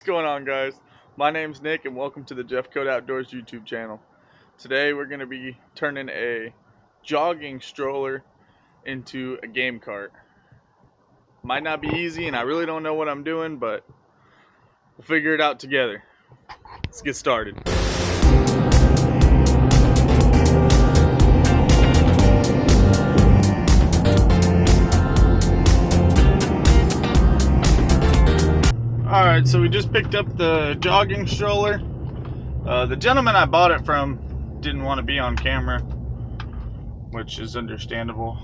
What's going on, guys? My name's Nick and welcome to the Jeff Code Outdoors YouTube channel. Today we're going to be turning a jogging stroller into a game cart. Might not be easy and I really don't know what I'm doing, but we'll figure it out together. Let's get started. Alright, so we just picked up the jogging stroller. The gentleman I bought it from didn't want to be on camera, which is understandable.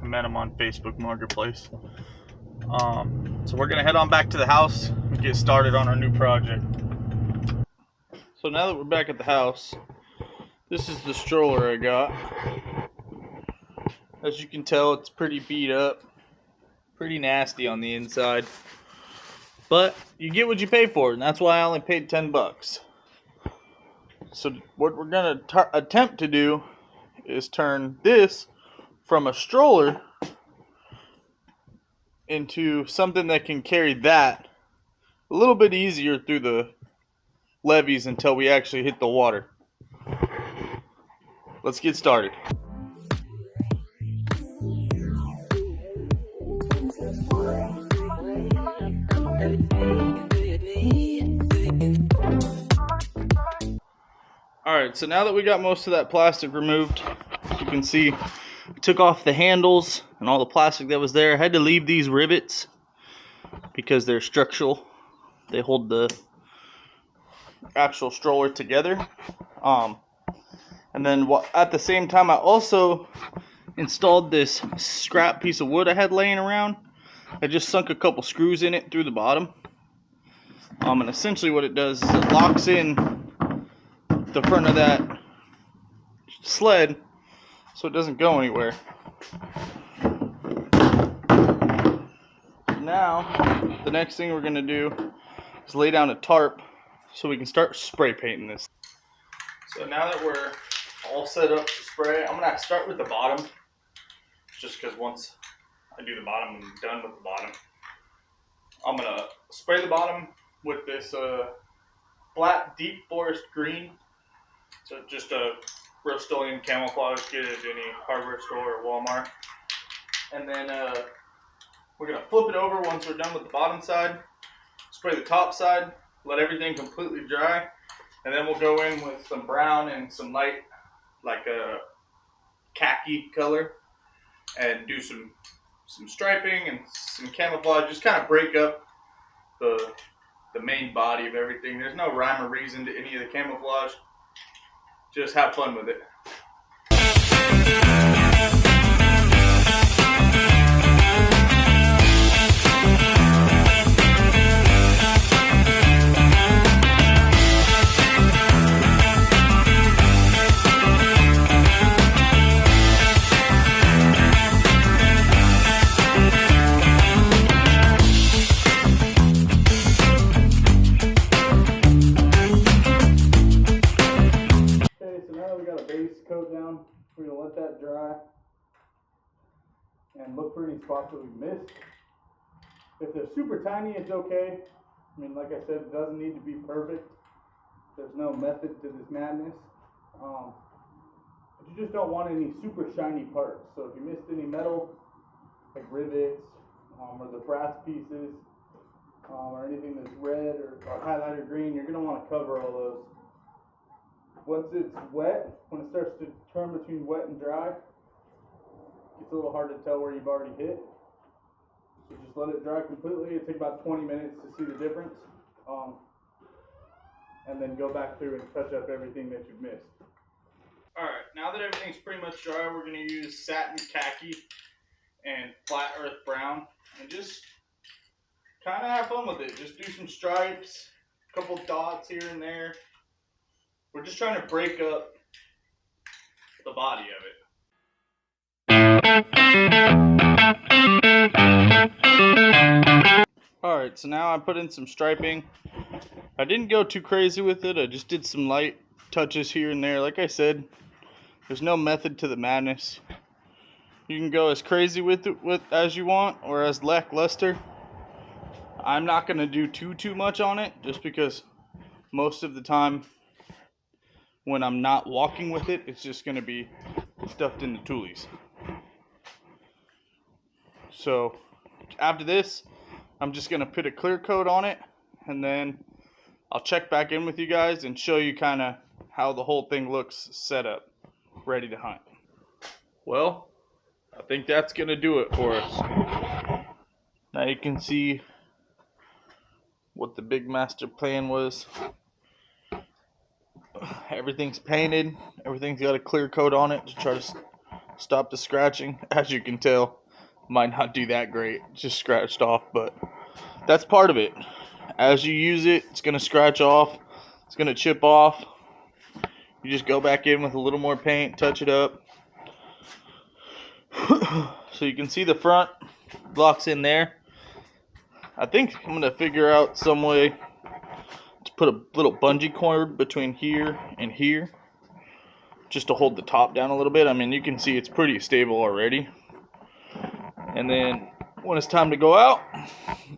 I met him on Facebook Marketplace. So we're gonna head on back to the house and get started on our new project. So now that we're back at the house, this is the stroller I got. As you can tell, it's pretty beat up, pretty nasty on the inside. But you get what you pay for, and that's why I only paid 10 bucks. So what we're gonna attempt to do is turn this from a stroller into something that can carry that a little bit easier through the levees until we actually hit the water. Let's get started. Alright, so now that we got most of that plastic removed, you can see I took off the handles and all the plastic that was there. I had to leave these rivets because they're structural. They hold the actual stroller together. And then at the same time, I also installed this scrap piece of wood I had laying around. I just sunk a couple screws in it through the bottom. And essentially what it does is it locks in the front of that sled so it doesn't go anywhere. Now, the next thing we're going to do is lay down a tarp so we can start spray painting this. So now that we're all set up to spray, I'm going to start with the bottom, just because once I do the bottom, I'm done with the bottom. I'm going to spray the bottom with this flat deep forest green. So just a Rust-Oleum camouflage, get it at any hardware store or Walmart. And then we're going to flip it over once we're done with the bottom side, spray the top side, let everything completely dry, and then we'll go in with some brown and some light, like a khaki color, and do some striping and some camouflage, just kind of break up the main body of everything. There's no rhyme or reason to any of the camouflage. Just have fun with it. Coat down. We're going to let that dry and look for any spots that we missed. If they're super tiny, it's okay. I mean, like I said, it doesn't need to be perfect. There's no method to this madness. But you just don't want any super shiny parts. So if you missed any metal, like rivets, or the brass pieces, or anything that's red or highlighter green, you're going to want to cover all those. Once it's wet, when it starts to turn between wet and dry, it's a little hard to tell where you've already hit. So just let it dry completely. It'll take about 20 minutes to see the difference. And then go back through and touch up everything that you've missed. Alright, now that everything's pretty much dry, we're going to use satin khaki and flat earth brown. And just kind of have fun with it. Just do some stripes, a couple dots here and there. We're just trying to break up the body of it. Alright, so now I put in some striping. I didn't go too crazy with it. I just did some light touches here and there. Like I said, there's no method to the madness. You can go as crazy with it as you want or as lackluster. I'm not going to do too much on it, just because most of the time when I'm not walking with it, it's just going to be stuffed in the toolies. So after this, I'm just going to put a clear coat on it, and then I'll check back in with you guys and show you kind of how the whole thing looks set up, ready to hunt. Well, I think that's going to do it for us. Now you can see what the big master plan was. Everything's painted, everything's got a clear coat on it to try to stop the scratching. As you can tell, might not do that great, just scratched off, but that's part of it. As you use it, it's going to scratch off, it's going to chip off. You just go back in with a little more paint, touch it up. So you can see the front locks in there. I think I'm going to figure out some way to put a little bungee cord between here and here, just to hold the top down a little bit. I mean, you can see it's pretty stable already. And then when it's time to go out,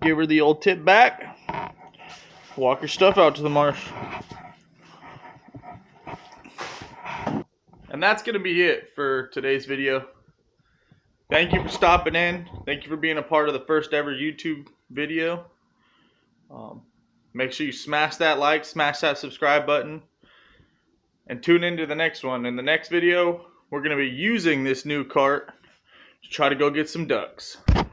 give her the old tip back, walk her stuff out to the marsh. And that's going to be it for today's video. Thank you for stopping in. Thank you for being a part of the first ever YouTube video. Make sure you smash that like, smash that subscribe button, and tune into the next one. In the next video, we're going to be using this new cart to try to go get some ducks.